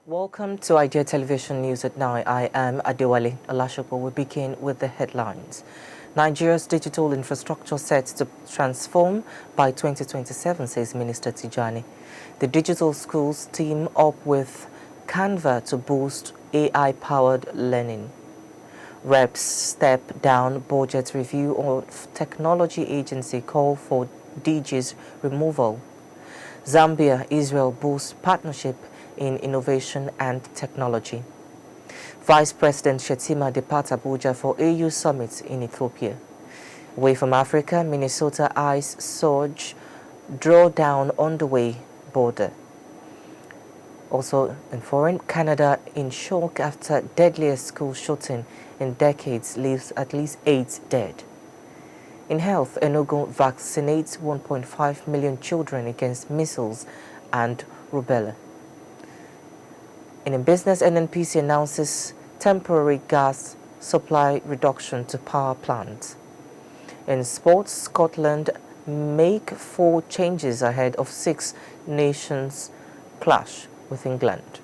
Welcome to Idea Television News at 9. I am Adewale Olashopo. We begin with the headlines. Nigeria's digital infrastructure set to transform by 2027, says Minister TIJANI. The digital schools team up with CANVA to boost AI-powered learning. Reps step down budget review of technology agency call for DG's removal. Zambia-Israel boosts partnership in innovation and technology. Vice President Shettima departs Abuja for AU summit in Ethiopia. Away from Africa, Minnesota ice surge, drawdown underway border. Also in foreign, Canada in shock after deadliest school shooting in decades leaves at least 8 dead. In health, ENUGU vaccinates 1.5 million children against measles and rubella. In business, NNPC announces temporary gas supply reduction to power plants. In sports, Scotland make 4 changes ahead of 6 nations clash with England.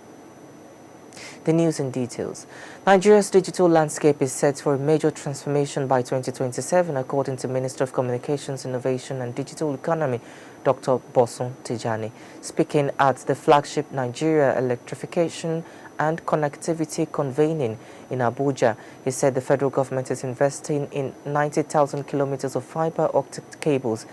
The news in details. Nigeria's digital landscape is set for a major transformation by 2027, according to Minister of Communications, Innovation and Digital Economy, Dr. Bosun TIJANI. Speaking at the flagship Nigeria Electrification and Connectivity Convening in Abuja, he said the federal government is investing in 90,000 kilometers of fiber optic cables,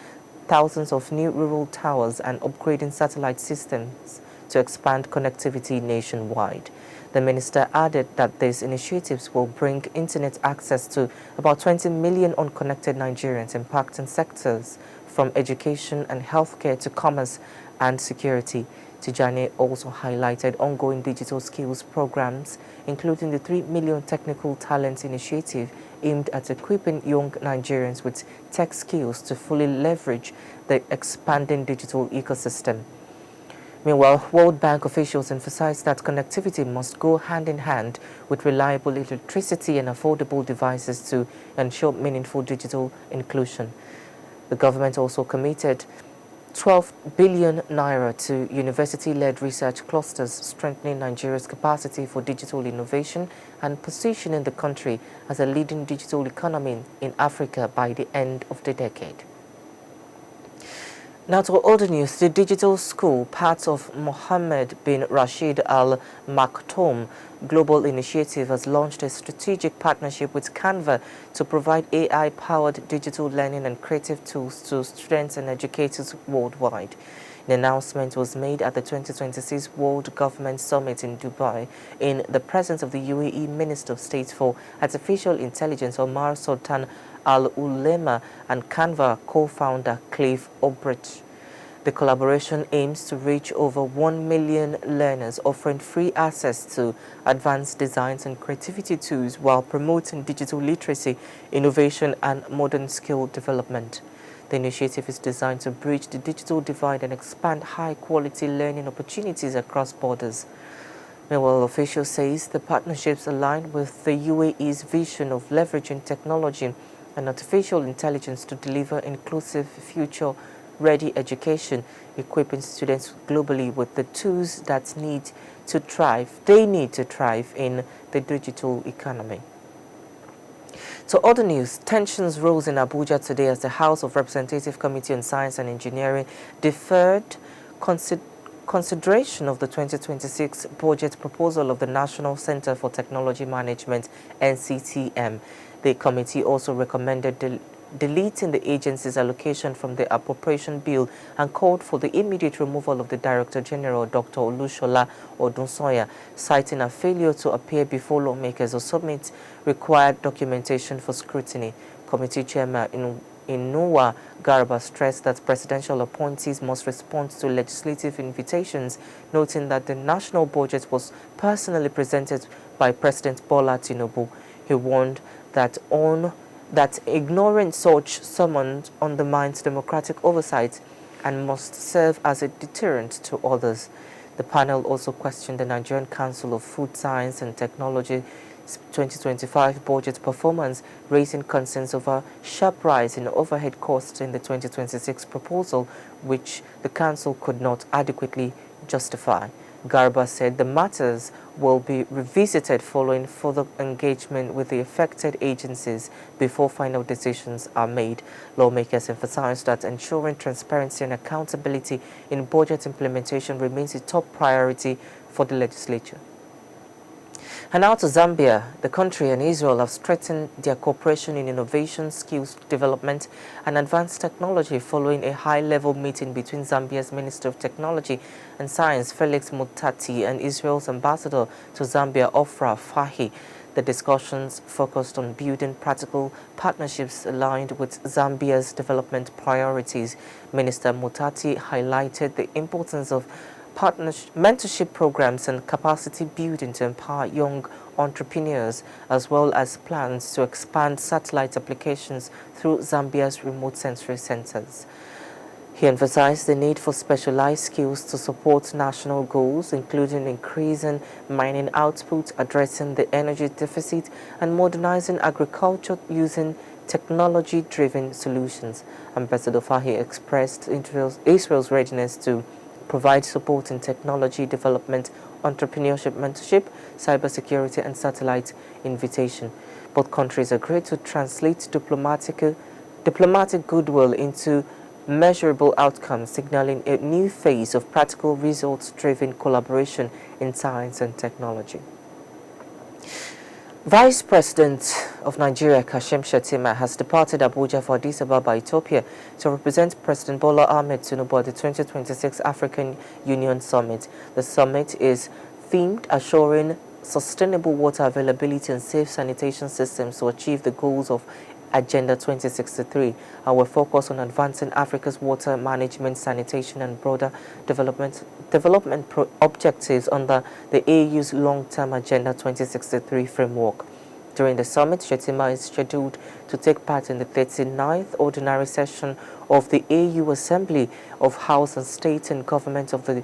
thousands of new rural towers, and upgrading satellite systems to expand connectivity nationwide. The minister added that these initiatives will bring internet access to about 20 million unconnected Nigerians, impacting sectors from education and healthcare to commerce and security. TIJANI also highlighted ongoing digital skills programs, including the 3 Million Technical Talent Initiative aimed at equipping young Nigerians with tech skills to fully leverage the expanding digital ecosystem. Meanwhile, World Bank officials emphasized that connectivity must go hand in hand with reliable electricity and affordable devices to ensure meaningful digital inclusion. The government also committed 12 billion naira to university-led research clusters, strengthening Nigeria's capacity for digital innovation and positioning the country as a leading digital economy in Africa by the end of the decade. Now to other news, the digital school, part of Mohammed bin Rashid Al Maktoum Global Initiative, has launched a strategic partnership with CANVA to provide AI-powered digital learning and creative tools to students and educators worldwide. The announcement was made at the 2026 World Government Summit in Dubai in the presence of the UAE Minister of State for Artificial Intelligence, Omar Sultan Al-Ulema, and CANVA co-founder Cliff Obrecht. The collaboration aims to reach over 1 million learners, offering free access to advanced designs and creativity tools while promoting digital literacy, innovation, and modern skill development. The initiative is designed to bridge the digital divide and expand high-quality learning opportunities across borders. Meanwhile, officials say the partnerships align with the UAE's vision of leveraging technology and artificial intelligence to deliver inclusive, future-ready education, equipping students globally with the tools that they need to thrive in the digital economy. So other news, tensions rose in Abuja today as the House of Representative Committee on Science and Engineering deferred consideration of the 2026 budget proposal of the National Center for Technology Management, NCTM. The committee also recommended deleting the agency's allocation from the appropriation bill and called for the immediate removal of the Director General, Dr. Olushola Odunsoya, citing a failure to appear before lawmakers or submit required documentation for scrutiny. Committee Chairman Inuwa Garba stressed that presidential appointees must respond to legislative invitations, noting that the national budget was personally presented by President Bola Tinubu. He warned that ignoring such summons undermines democratic oversight and must serve as a deterrent to others. The panel also questioned the Nigerian Council of Food Science and Technology 2025 budget performance, raising concerns over sharp rise in overhead costs in the 2026 proposal, which the council could not adequately justify. Garba said the matters will be revisited following further engagement with the affected agencies before final decisions are made. Lawmakers emphasized that ensuring transparency and accountability in budget implementation remains a top priority for the legislature. And now to Zambia. The country and Israel have strengthened their cooperation in innovation, skills development, and advanced technology following a high-level meeting between Zambia's Minister of Technology and Science, Felix Mutati, and Israel's ambassador to Zambia, Ofra Fahi. The discussions focused on building practical partnerships aligned with Zambia's development priorities. Minister Mutati highlighted the importance of mentorship programs and capacity building to empower young entrepreneurs, as well as plans to expand satellite applications through Zambia's remote sensory centers. He emphasized the need for specialized skills to support national goals, including increasing mining output, addressing the energy deficit, and modernizing agriculture using technology-driven solutions. Ambassador Fahi expressed Israel's readiness to provide support in technology development, entrepreneurship mentorship, cybersecurity, and satellite invitation. Both countries agreed to translate diplomatic goodwill into measurable outcomes, signaling a new phase of practical results-driven collaboration in science and technology. Vice President of Nigeria, Kashim Shettima, has departed Abuja for Addis Ababa, Ethiopia, to represent President Bola Ahmed Tinubu at the 2026 African Union Summit. The summit is themed assuring sustainable water availability and safe sanitation systems to achieve the goals of Agenda 2063, and will focus on advancing Africa's water management, sanitation, and broader development objectives under the AU's long-term Agenda 2063 framework. During the summit, Shettima is scheduled to take part in the 39th Ordinary Session of the AU Assembly of House and State and Government of the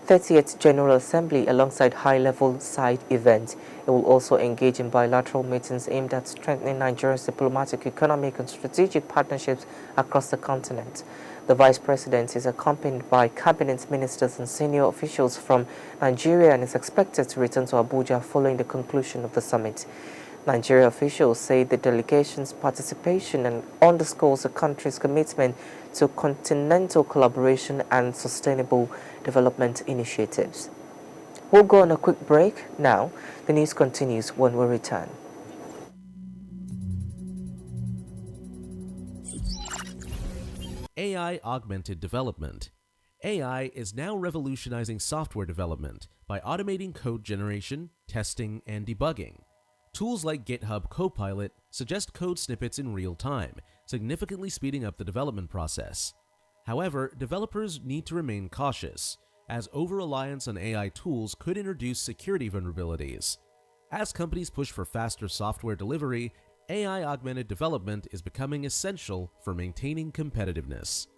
30th General Assembly alongside high-level side events. It will also engage in bilateral meetings aimed at strengthening Nigeria's diplomatic, economic, and strategic partnerships across the continent. The Vice President is accompanied by cabinet ministers and senior officials from Nigeria and is expected to return to Abuja following the conclusion of the summit. Nigeria officials say the delegation's participation and underscores the country's commitment to continental collaboration and sustainable development initiatives. We'll go on a quick break now. The news continues when we return. AI augmented development. AI is now revolutionizing software development by automating code generation, testing, and debugging. Tools like GitHub Copilot suggest code snippets in real time, significantly speeding up the development process. However, developers need to remain cautious, as over-reliance on AI tools could introduce security vulnerabilities. As companies push for faster software delivery, AI-augmented development is becoming essential for maintaining competitiveness.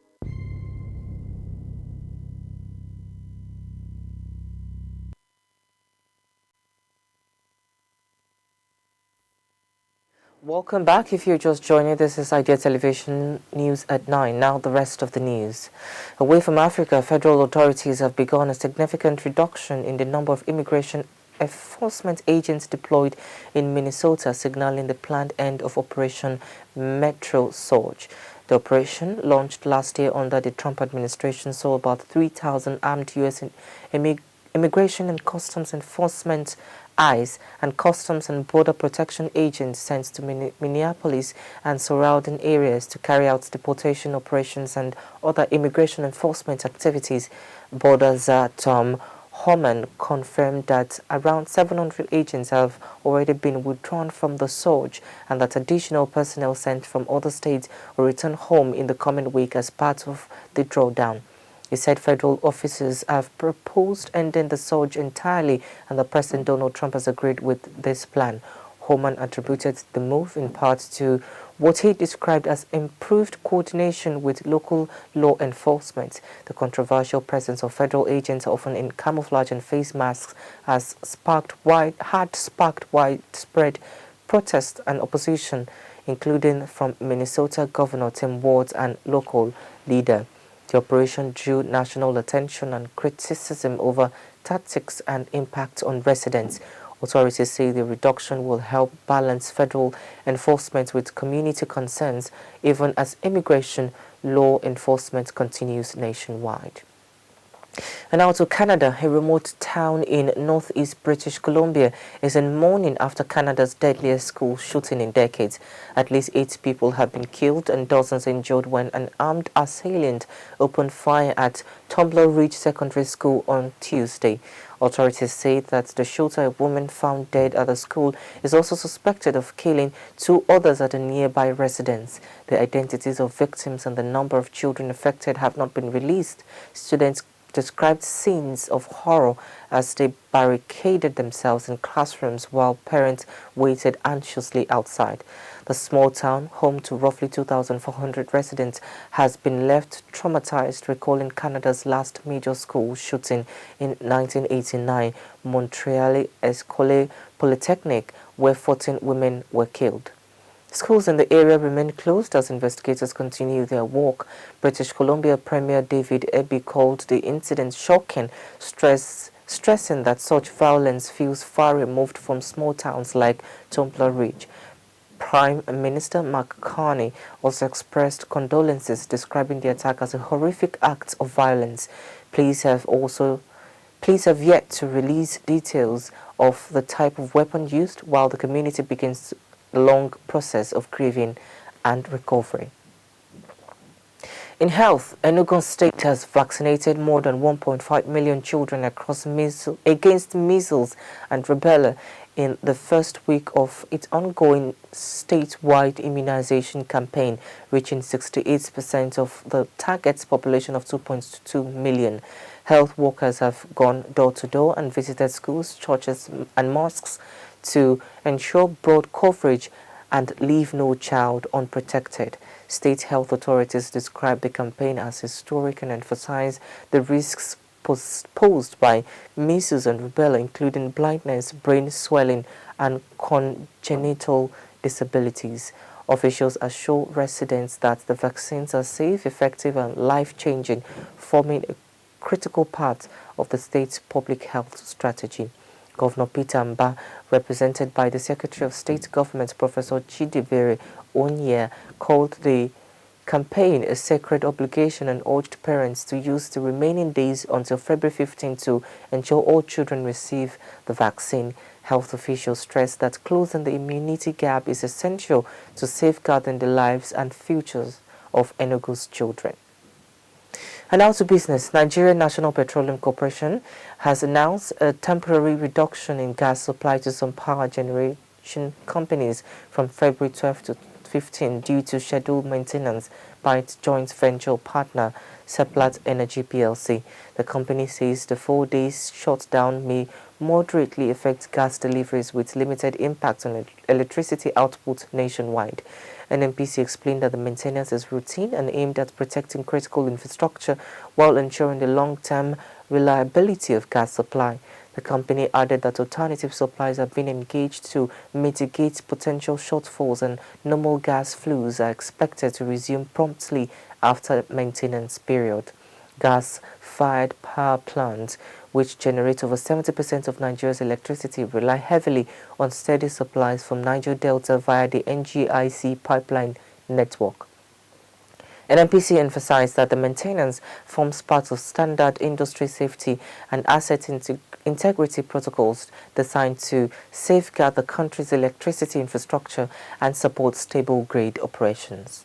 Welcome back. If you're just joining, this is Idea Television News at 9. Now the rest of the news. Away from Africa, federal authorities have begun a significant reduction in the number of immigration enforcement agents deployed in Minnesota, signaling the planned end of Operation Metro Surge. The operation, launched last year under the Trump administration, saw about 3,000 armed U.S. immigration and customs enforcement ICE and Customs and Border Protection agents sent to Minneapolis and surrounding areas to carry out deportation operations and other immigration enforcement activities. Border Tom Homan confirmed that around 700 agents have already been withdrawn from the surge and that additional personnel sent from other states will return home in the coming week as part of the drawdown. He said federal officers have proposed ending the surge entirely and that President Donald Trump has agreed with this plan. Homan attributed the move in part to what he described as improved coordination with local law enforcement. The controversial presence of federal agents, often in camouflage and face masks, had sparked widespread protest and opposition, including from Minnesota Governor Tim Walz and local leader. The operation drew national attention and criticism over tactics and impact on residents. Authorities say the reduction will help balance federal enforcement with community concerns, even as immigration law enforcement continues nationwide. And now to Canada, a remote town in northeast British Columbia is in mourning after Canada's deadliest school shooting in decades. At least 8 people have been killed and dozens injured when an armed assailant opened fire at Tumbler Ridge Secondary School on Tuesday. Authorities say that the shooter, a woman found dead at the school, is also suspected of killing 2 others at a nearby residence. The identities of victims and the number of children affected have not been released. Students described scenes of horror as they barricaded themselves in classrooms while parents waited anxiously outside. The small town, home to roughly 2,400 residents, has been left traumatized, recalling Canada's last major school shooting in 1989, Montreal Escole Polytechnic, where 14 women were killed. Schools in the area remain closed as investigators continue their work. British Columbia Premier David Eby called the incident shocking, stressing that such violence feels far removed from small towns like Tumbler Ridge. Prime Minister Mark Carney also expressed condolences, describing the attack as a horrific act of violence. Police have yet to release details of the type of weapon used, while the community begins the long process of grieving and recovery. In health, Enugu State has vaccinated more than 1.5 million children against measles and rubella in the first week of its ongoing statewide immunization campaign, reaching 68% of the target's population of 2.2 million. Health workers have gone door to door and visited schools, churches, and mosques to ensure broad coverage and leave no child unprotected. State health authorities describe the campaign as historic and emphasize the risks posed by measles and rubella, including blindness, brain swelling, and congenital disabilities. Officials assure residents that the vaccines are safe, effective, and life-changing, forming a critical part of the state's public health strategy. Governor Peter Mba, represented by the Secretary of State Government, Professor Chidibere Onye, called the campaign a sacred obligation and urged parents to use the remaining days until February 15 to ensure all children receive the vaccine. Health officials stress that closing the immunity gap is essential to safeguarding the lives and futures of Enugu's children. And now to business. Nigerian National Petroleum Corporation has announced a temporary reduction in gas supply to some power generation companies from February 12 to 15 due to scheduled maintenance by its joint venture partner, Seplat Energy PLC. The company says the 4-day shutdown may moderately affect gas deliveries with limited impact on electricity output nationwide. NNPC explained that the maintenance is routine and aimed at protecting critical infrastructure while ensuring the long-term reliability of gas supply. The company added that alternative supplies have been engaged to mitigate potential shortfalls and normal gas flows are expected to resume promptly after maintenance period. Gas-fired power plants, which generate over 70% of Nigeria's electricity, rely heavily on steady supplies from Niger Delta via the NGIC pipeline network. NNPC emphasized that the maintenance forms part of standard industry safety and asset integrity protocols designed to safeguard the country's electricity infrastructure and support stable grid operations.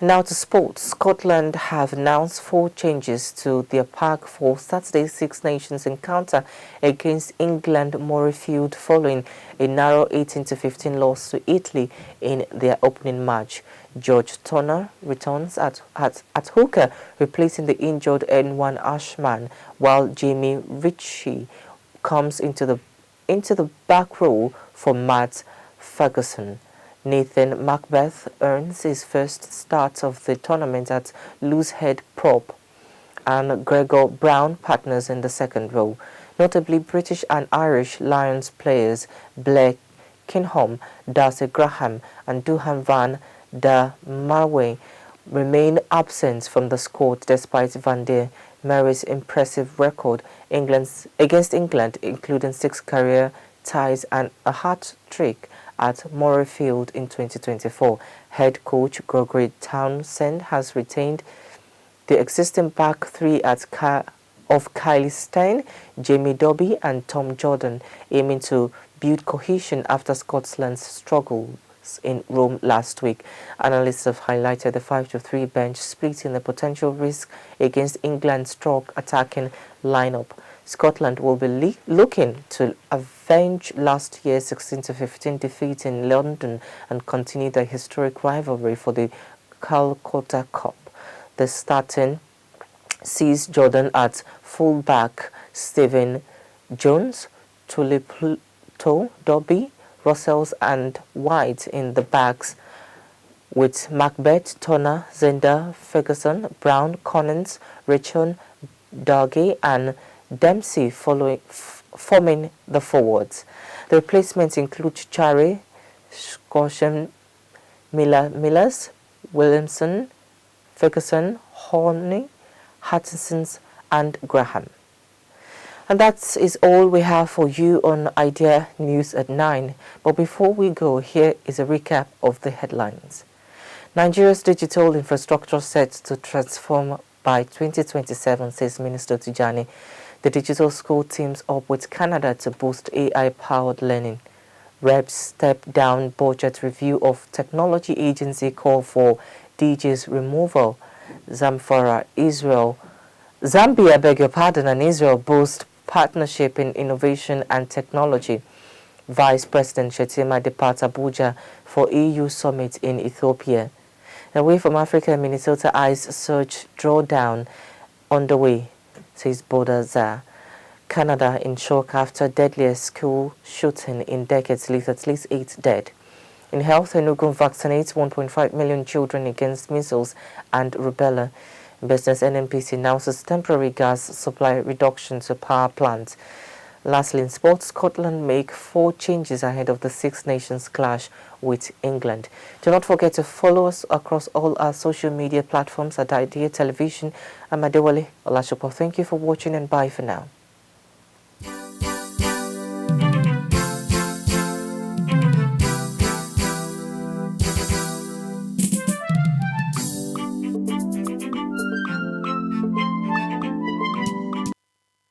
Now to sports. Scotland have announced 4 changes to their pack for Saturday's Six Nations encounter against England Murrayfield following a narrow 18-15 loss to Italy in their opening match. George Turner returns at hooker, replacing the injured N1 Ashman, while Jamie Ritchie comes into the back row for Matt Ferguson. Nathan Macbeth earns his first start of the tournament at loosehead prop, and Gregor Brown partners in the second row. Notably, British and Irish Lions players Blair Kingham, Darcy Graham, and Duhan van der Marwe remain absent from the squad despite Van der Mary's impressive record against England, including 6 career ties and a hat-trick at Murrayfield in 2024. Head coach Gregory Townsend has retained the existing back three of Kylie Stein, Jamie Dobby and Tom Jordan, aiming to build cohesion after Scotland's struggles in Rome last week. Analysts have highlighted the 5-3 bench split in the potential risk against England's strong attacking lineup. Scotland will be looking to avenge last year's 16-15 defeat in London and continue their historic rivalry for the Calcutta Cup. The starting sees Jordan at fullback, Stephen Jones, Tuliputo, Dobby, Russells and White in the backs, with Macbeth, Turner, Zender, Ferguson, Brown, Collins, Richon, Dargey and Dempsey forming the forwards. The replacements include Chari, Scotian, Millers, Williamson, Ferguson, Horney, Hutchinsons and Graham. And that is all we have for you on Idea News at 9. But before we go, here is a recap of the headlines. Nigeria's digital infrastructure set to transform by 2027, says Minister TIJANI. The digital school teams up with Canada to boost AI-powered learning. Reps step down budget review of technology agency call for DJ's removal. Zambia, and Israel boost partnership in innovation and technology. Vice President Shettima departs Abuja for EU summit in Ethiopia. Away from Africa, Minnesota ICE search drawdown underway, says Bodaza. Canada in shock after deadliest school shooting in decades leaves at least 8 dead. In health, ENUGU vaccinates 1.5 million children against measles and rubella. Business NNPC announces temporary gas supply reduction to power plants. Lastly, in sports, Scotland make 4 changes ahead of the Six Nations clash with England. Do not forget to follow us across all our social media platforms at Idea Television. I'm Adewale Olashopo. Thank you for watching and bye for now.